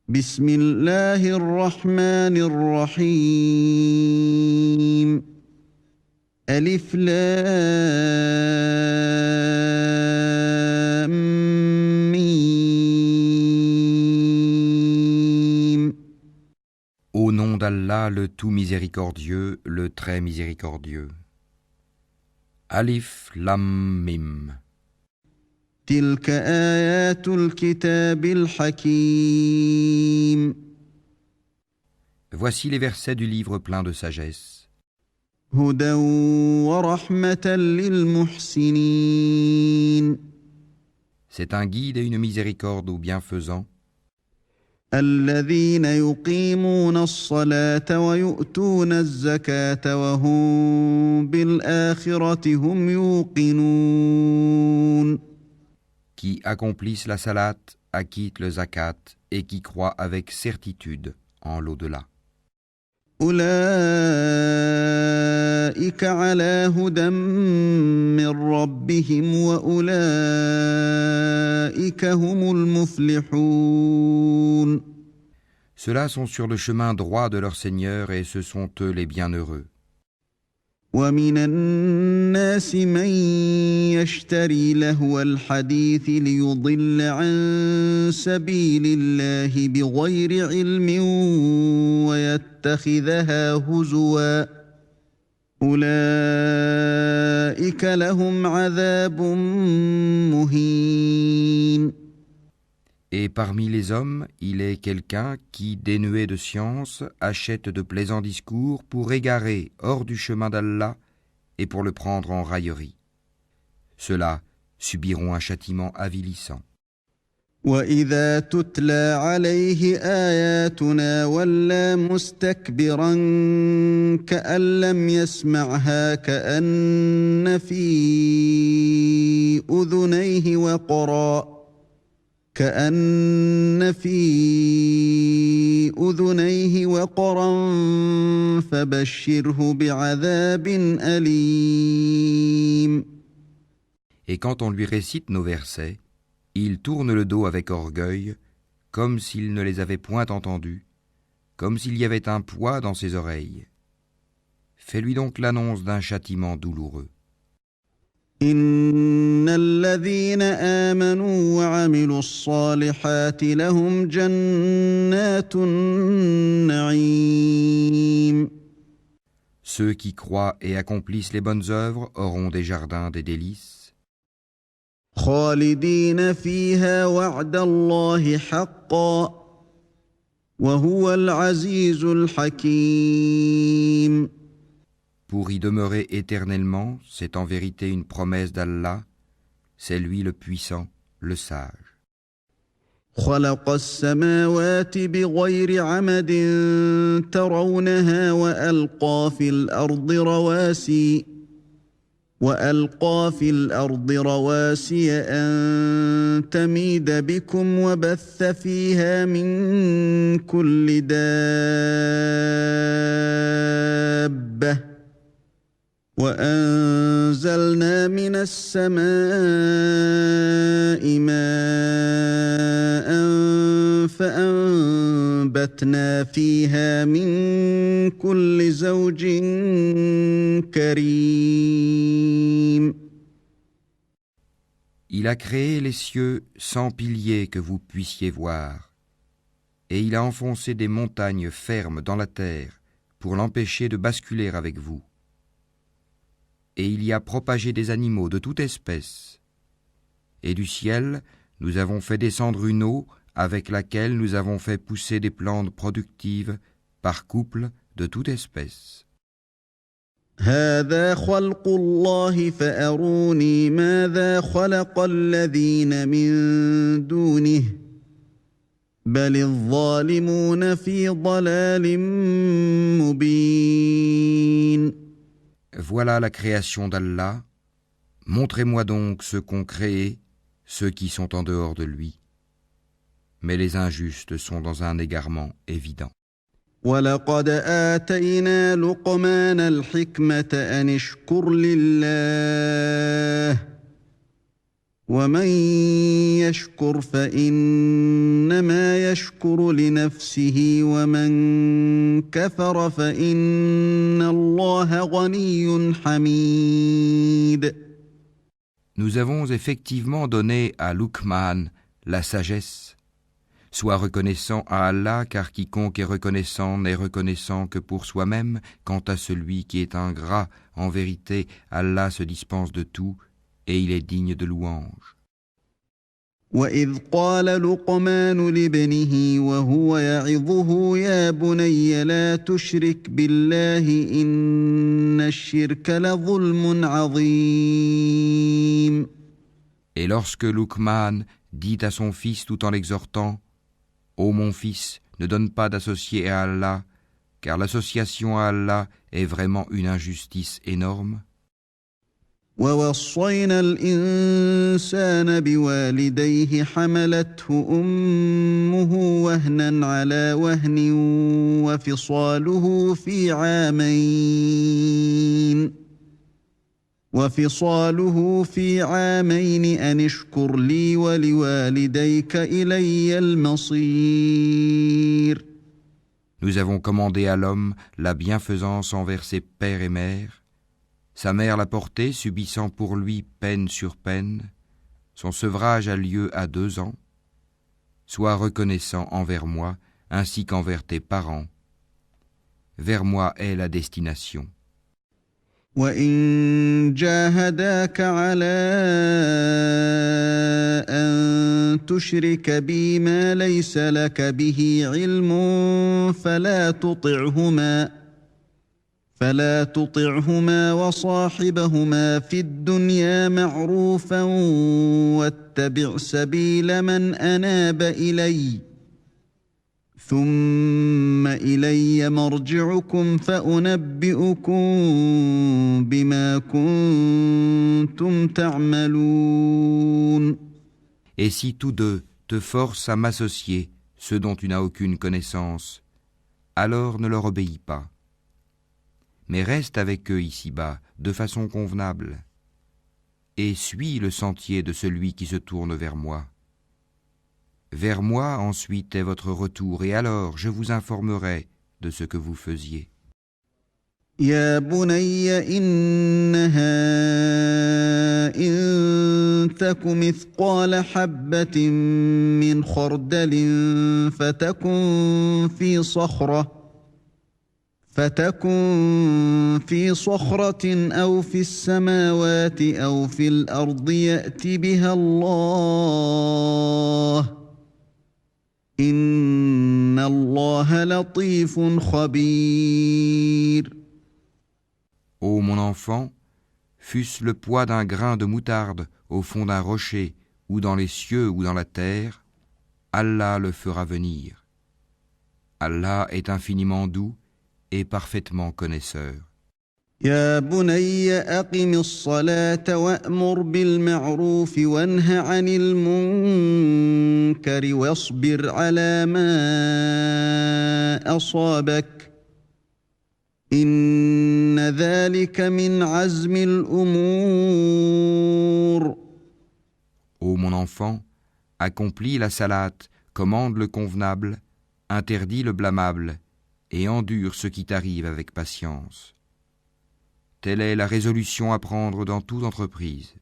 بسم الله الرحمن الرحيم ألف لام ميم. Au nom d'Allah, le tout miséricordieux, le très miséricordieux. Alif Lam Mim. تلك آيات الكتاب الحكيم. Voici les versets du livre plein de sagesse. هدى ورحمة للمحسنين. C'est un guide et une miséricorde aux bienfaisants, الذين يقيمون الصلاة ويؤتون الزكاة وهم بالآخرة هم يوقنون. qui accomplissent la salat, acquittent le zakat et qui croient avec certitude en l'au-delà. أولئك على هدى من ربهم وأولئك هم المفلحون. Ceux-là sont sur le chemin droit de leur Seigneur et ce sont eux les bienheureux. ومن الناس من يشتري لهو الحديث ليضل عن سبيل الله بغير علم ويتخذها هزوا أولئك لهم عذاب مهين. Et parmi les hommes, il est quelqu'un qui, dénué de science, achète de plaisants discours pour égarer hors du chemin d'Allah et pour le prendre en raillerie. Ceux-là subiront un châtiment avilissant. وَإِذَا تُتْلَى عَلَيْهِ آيَاتُنَا وَلَّى مُسْتَكْبِرًا كَأَن لَّمْ يَسْمَعْهَا كَأَنَّ فِي أُذُنَيْهِ وَقْرًا فَبَشِّرْهُ بِعَذَابٍ أَلِيمٍ. Et quand on lui récite nos versets, il tourne le dos avec orgueil, comme s'il ne les avait point entendus, comme s'il y avait un poids dans ses oreilles. Fais-lui donc l'annonce d'un châtiment douloureux. إن الذين آمنوا وعملوا الصالحات لهم جنات النعيم. Ceux qui croient et accomplissent les bonnes œuvres auront des jardins des délices, خالدين فيها وعد الله حقا وهو العزيز الحكيم. pour y demeurer éternellement, c'est en vérité une promesse d'Allah, c'est lui le puissant, le sage. خلق السماوات بغير عمد ترونها وألقى في الأرض رواسي أن تميد بكم وبث فيها من كل دابة وأنزلنا من السماء ماء فأنبتنا فيها من كل زوج كريم. Il a créé les cieux sans piliers que vous puissiez voir, et il a enfoncé des montagnes fermes dans la terre pour l'empêcher de basculer avec vous. Et il y a propagé des animaux de toute espèce. Et du ciel, nous avons fait descendre une eau avec laquelle nous avons fait pousser des plantes productives par couple de toute espèce. هذا خلق الله فأروني ماذا خلق الذين من دونه بل الظالمون في ضلال مبين. Voilà la création d'Allah. Montrez-moi donc ceux qu'ont créé, ceux qui sont en dehors de lui. Mais les injustes sont dans un égarement évident. وَلَقَدْ آتَيْنَا لُقْمَانَ الْحِكْمَةَ أَنِ اشْكُرْ لِلَّهِ ومن يشكر فإنما يشكر لنفسه ومن كفر فإن الله غني حميد. Nous avons effectivement donné à Luqman la sagesse. Sois reconnaissant à Allah, car quiconque est reconnaissant n'est reconnaissant que pour soi-même. Quant à celui qui est ingrat, en vérité, Allah se dispense de tout et il est digne de louange. وإذ قال لقمان لابنه وهو يعظه يا بني لا تشرك بالله إن الشرك لظلم عظيم. Et lorsque Luqman dit à son fils tout en l'exhortant, « Ô mon fils, ne donne pas d'associé à Allah, car l'association à Allah est vraiment une injustice énorme. » ووصينا الإنسان بوالديه حملته أمه وهنا على وهن وفصاله في عامين أن اشكر لي ولوالديك إلي المصير. Nous avons commandé à l'homme la bienfaisance envers ses pères et mères. Sa mère l'a porté, subissant pour lui peine sur peine. Son sevrage a lieu à 2 ans. Sois reconnaissant envers moi, ainsi qu'envers tes parents. Vers moi est la destination. وَإِن جَاهَدَاكَ عَلَىٰ أَن تُشْرِكَ بِي مَا لَيْسَ لَكَ بِهِ عِلْمٌ فلا تطعهما وصاحبهما في الدنيا معروفا واتبع سبيل من أناب إلي ثم إلي مرجعكم فأنبئكم بما كنتم تعملون. Et si tous deux te forcent à m'associer, ceux dont tu n'as aucune connaissance, alors ne leur obéis pas. Mais reste avec eux ici-bas, de façon convenable, et suis le sentier de celui qui se tourne vers moi. Vers moi ensuite est votre retour, et alors je vous informerai de ce que vous faisiez. يا بني إنها إن تك مثقال حبة من خردل فتكن في صخرة أو في السماوات أو في الأرض يأت بها الله إن الله لطيف خبير. Ô mon enfant, fût-ce le poids d'un grain de moutarde au fond d'un rocher, ou dans les cieux ou dans la terre, Allah le fera venir. Allah est infiniment doux et parfaitement connaisseur. يا بني أقم الصلاة وأمر بالمعروف وانه عن المنكر واصبر على ما أصابك إن ذلك من عزم الأمور. Ô mon enfant, accomplis la salate, commande le convenable, interdis le blâmable, et endure ce qui t'arrive avec patience. Telle est la résolution à prendre dans toute entreprise.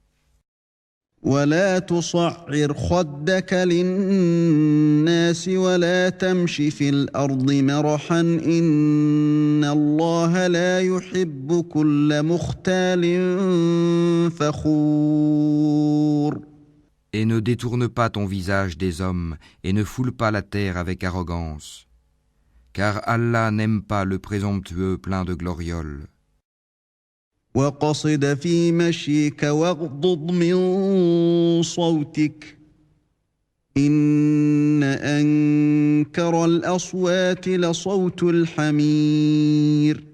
ولا تصعر خدك للناس ولا تمش في الأرض مرحا إن الله لا يحب كل مختال فخور. Et ne détourne pas ton visage des hommes, et ne foule pas la terre avec arrogance, car Allah n'aime pas le présomptueux plein de glorioles. وقصد في مشيك واغضض من صوتك إن أنكر الأصوات لصوت الحمير.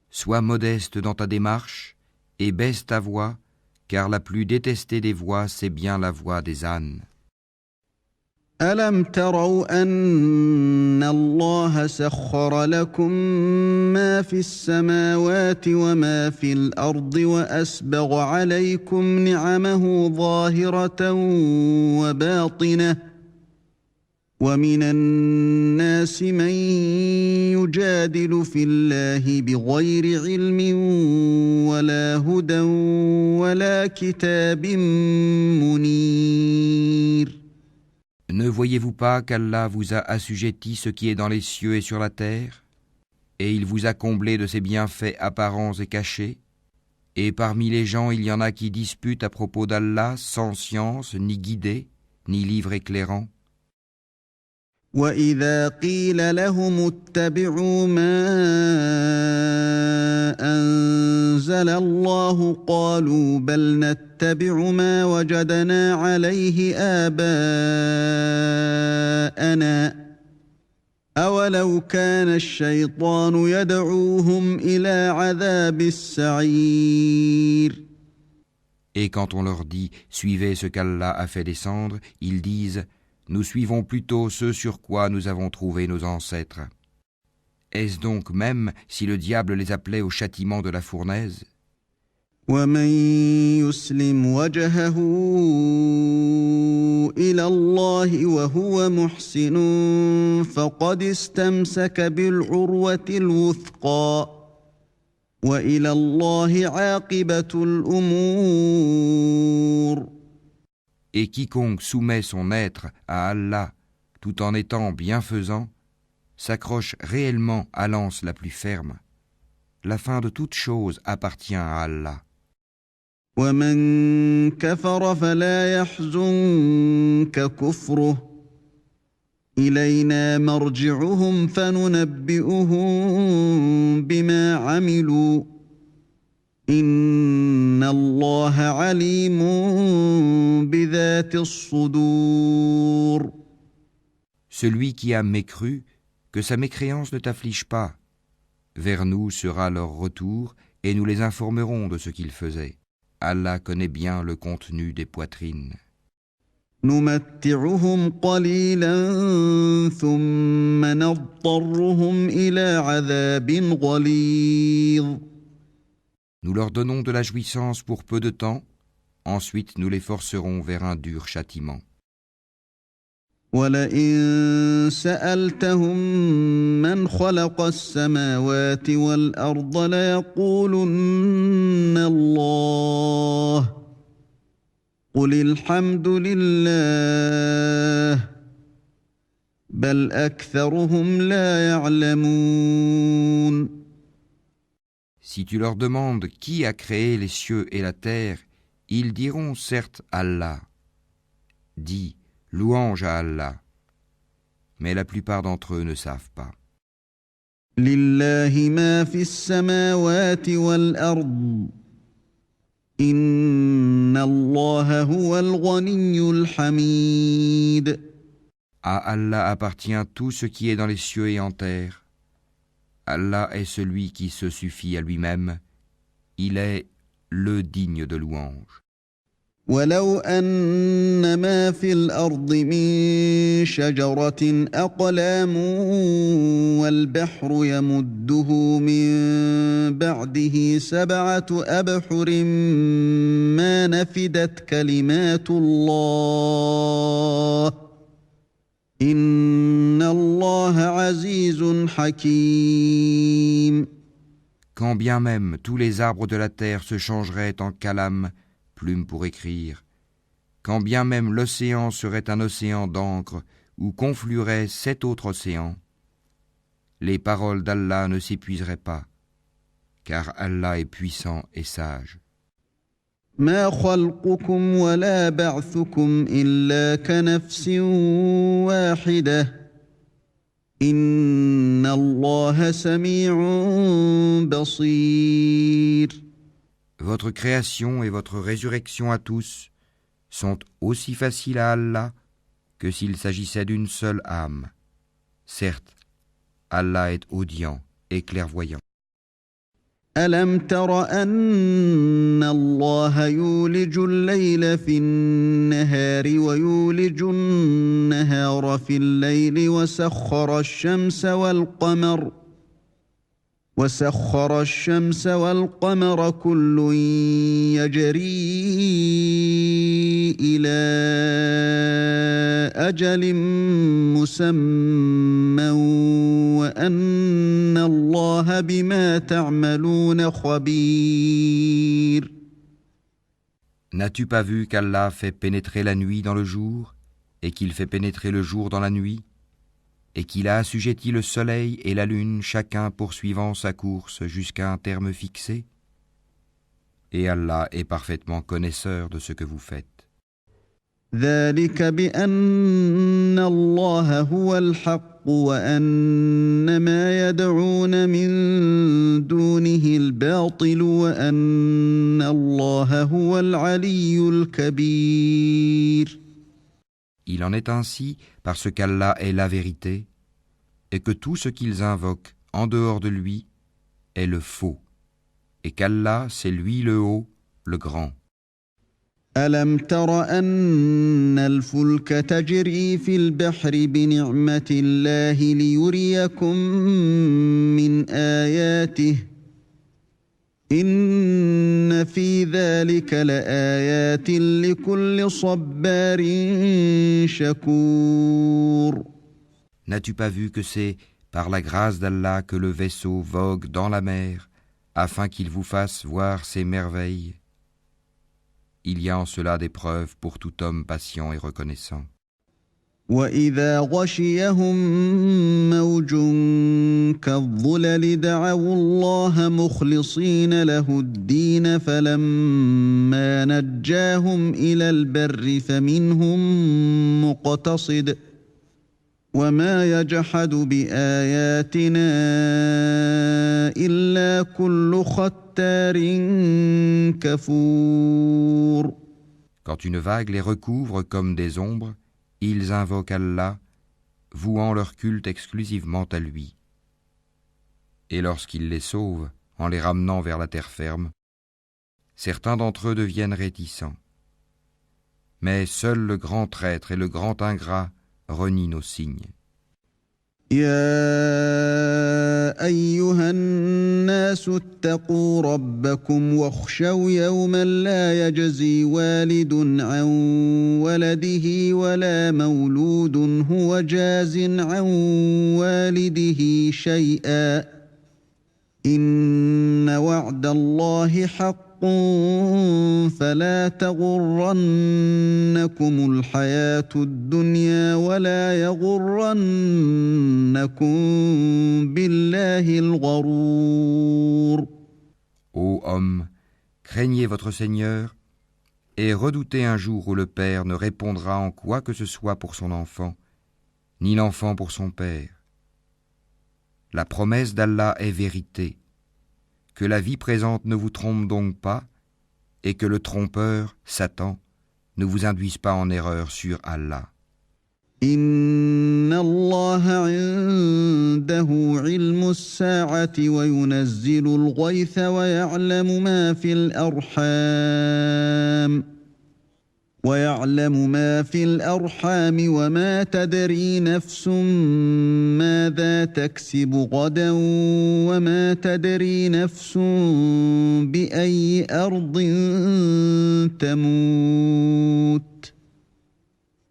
Sois modeste dans ta démarche et baisse ta voix, car la plus détestée des voix, c'est bien la voix des ânes. ألم تروا أن الله سخر لكم ما في السماوات وما في الأرض وأسبغ عليكم نعمه ظاهرة وباطنة ومن الناس من يجادل في الله بغير علم ولا هدى ولا كتاب منير. Ne voyez-vous pas qu'Allah vous a assujetti ce qui est dans les cieux et sur la terre, et il vous a comblé de ses bienfaits apparents et cachés, et parmi les gens il y en a qui disputent à propos d'Allah sans science, ni guidée, ni livre éclairant. وَإِذَا قِيلَ لَهُمُ اتَّبِعُوا مَا أَنزَلَ اللَّهُ قَالُوا بَلْ نَتَّبِعُ مَا وَجَدْنَا عَلَيْهِ آبَاءَنَا أَوَلَوْ كَانَ الشَّيْطَانُ يَدْعُوهُمْ إِلَى عَذَابِ السَّعِيرِ. Et quand on leur dit « Suivez ce qu'Allah a fait descendre », ils disent « Nous suivons plutôt ce sur quoi nous avons trouvé nos ancêtres. » Est-ce donc même si le diable les appelait au châtiment de la fournaise? وَمَن يُسْلِمْ وَجْهَهُ إِلَى اللَّهِ وَهُوَ مُحْسِنٌ فَقَدِ اسْتَمْسَكَ بِالْعُرْوَةِ الْوُثْقَى وَإِلَى اللَّهِ عَاقِبَةُ الْأُمُورِ. Et quiconque soumet son être à Allah tout en étant bienfaisant s'accroche réellement à l'anse la plus ferme. La fin de toute chose appartient à Allah. وَمَن كَفَرَ فَلَا يَحْزُنكَ كُفْرُهُ إِلَيْنَا مَرْجِعُهُمْ فَنُنَبِّئُهُم بِمَا عَمِلُوا إِنَّ اللَّهَ عَلِيمٌ بِذَاتِ الصُّدُورِ. Celui qui a mécru, que sa mécréance ne t'afflige pas. Vers nous sera leur retour et nous les informerons de ce qu'ils faisaient. Allah connaît bien le contenu des poitrines. نُمَتِّعُهُمْ قَلِيلًا ثُمَّ نَضْطَرُّهُمْ إِلَى عَذَابٍ غَلِيظٍ. Nous leur donnons de la jouissance pour peu de temps, ensuite nous les forcerons vers un dur châtiment. وَلَئِن سَأَلْتَهُم مَّنْ خَلَقَ السَّمَاوَاتِ وَالْأَرْضَ لَيَقُولُنَّ اللَّهُ قُلِ الْحَمْدُ لِلَّهِ بَلْ أَكْثَرُهُمْ لَا يَعْلَمُونَ. Si tu leur demandes qui a créé les cieux et la terre, ils diront certes Allah. Dis, louange à Allah. Mais la plupart d'entre eux ne savent pas. لِلَّهِ مَا فِي السَّمَاوَاتِ وَالْأَرْضِ إِنَّ اللَّهَ هُوَ الْغَنِيُّ الْحَمِيدُ. À Allah appartient tout ce qui est dans les cieux et en terre. Allah est celui qui se suffit à lui-même. Il est le digne de louange. وَلَوْ أَنَّ مَا فِي الْأَرْضِ مِن شَجَرَةٍ أَقْلَامٌ وَالْبَحْرُ يَمُدُّهُ مِن بَعْدِهِ 7 أَبْحُرٍ مَّا نَفِدَتْ كَلِمَاتُ اللَّهِ إِنَّ اللَّهَ عَزِيزٌ حَكِيمٌ. Quand bien même tous les arbres de la terre se changeraient en calame, plume pour écrire, quand bien même l'océan serait un océan d'encre où conflueraient 7 autres océans, les paroles d'Allah ne s'épuiseraient pas, car Allah est puissant et sage. ما خلقكم ولا بعثكم إلا كنفس واحدة إن الله سميع بصير. Votre création et votre résurrection à tous sont aussi faciles à Allah que s'il s'agissait d'une seule âme. Certes, Allah est audient et clairvoyant. ألم تر أن الله يولج الليل في النهار ويولج النهار في الليل وسخر الشمس والقمر كل يجري إلى أجل مسمى وأن الله بما تعملون خبير. N'as-tu pas vu qu'Allah fait pénétrer la nuit dans le jour, et qu'il fait pénétrer le jour dans la nuit, et qu'il a assujetti le soleil et la lune, chacun poursuivant sa course jusqu'à un terme fixé? Et Allah est parfaitement connaisseur de ce que vous faites. ذلك بأن الله هو الحق وأن ما يدعون من دونه الباطل وأن الله هو العلي الكبير. Il en est ainsi parce qu'Allah est la vérité et que tout ce qu'ils invoquent en dehors de lui est le faux et qu'Allah c'est lui le haut, le grand. ألم تر أن الفلك تجري في البحر بنعمة الله ليريكم من آياته إن في ذلك لآيات لكل صبار شكور. N'as-tu pas vu que c'est par la grâce d'Allah que le vaisseau vogue dans la mer afin qu'il vous fasse voir ses merveilles? Il y a en cela des preuves pour tout homme patient et reconnaissant. وإذا غشيهم موج كالظلل دعوا الله مخلصين له الدين فلما نجاهم إلى البر فمنهم مقتصد وما يجحد بآياتنا إلا كل ختار كفور. Quand une vague les recouvre comme des ombres, ils invoquent Allah, vouant leur culte exclusivement à lui. Et lorsqu'il les sauve, en les ramenant vers la terre ferme, certains d'entre eux deviennent réticents. Mais seul le grand traître et le grand ingrat renient nos signes. يا أيها الناس اتقوا ربكم واخشوا يوما لا يجزي والد عن ولده ولا مولود هو جاز عن والده شيئا إن وعد الله حق فلا تغرنكم الحياة الدنيا ولا يغرنكم بالله الغرور. Ô hommes, craignez votre Seigneur et redoutez un jour où le père ne répondra en quoi que ce soit pour son enfant, ni l'enfant pour son père. La promesse d'Allah est vérité. Que la vie présente ne vous trompe donc pas, et que le trompeur, Satan, ne vous induise pas en erreur sur Allah. إن الله عنده علم الساعة وينزل الغيث ويعلم ما في الأرحام وما تدري نفس ماذا تكسب غدا وما تدري نفس بأي أرض تموت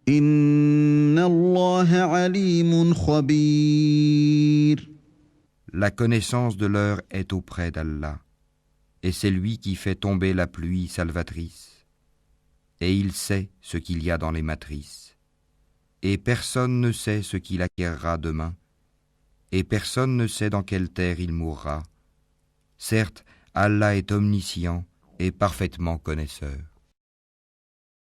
إن الله عليم خبير. La connaissance de l'heure est auprès d'Allah, et c'est lui qui fait tomber la pluie salvatrice. Et il sait ce qu'il y a dans les matrices. Et personne ne sait ce qu'il acquérera demain, et personne ne sait dans quelle terre il mourra. Certes, Allah est omniscient et parfaitement connaisseur.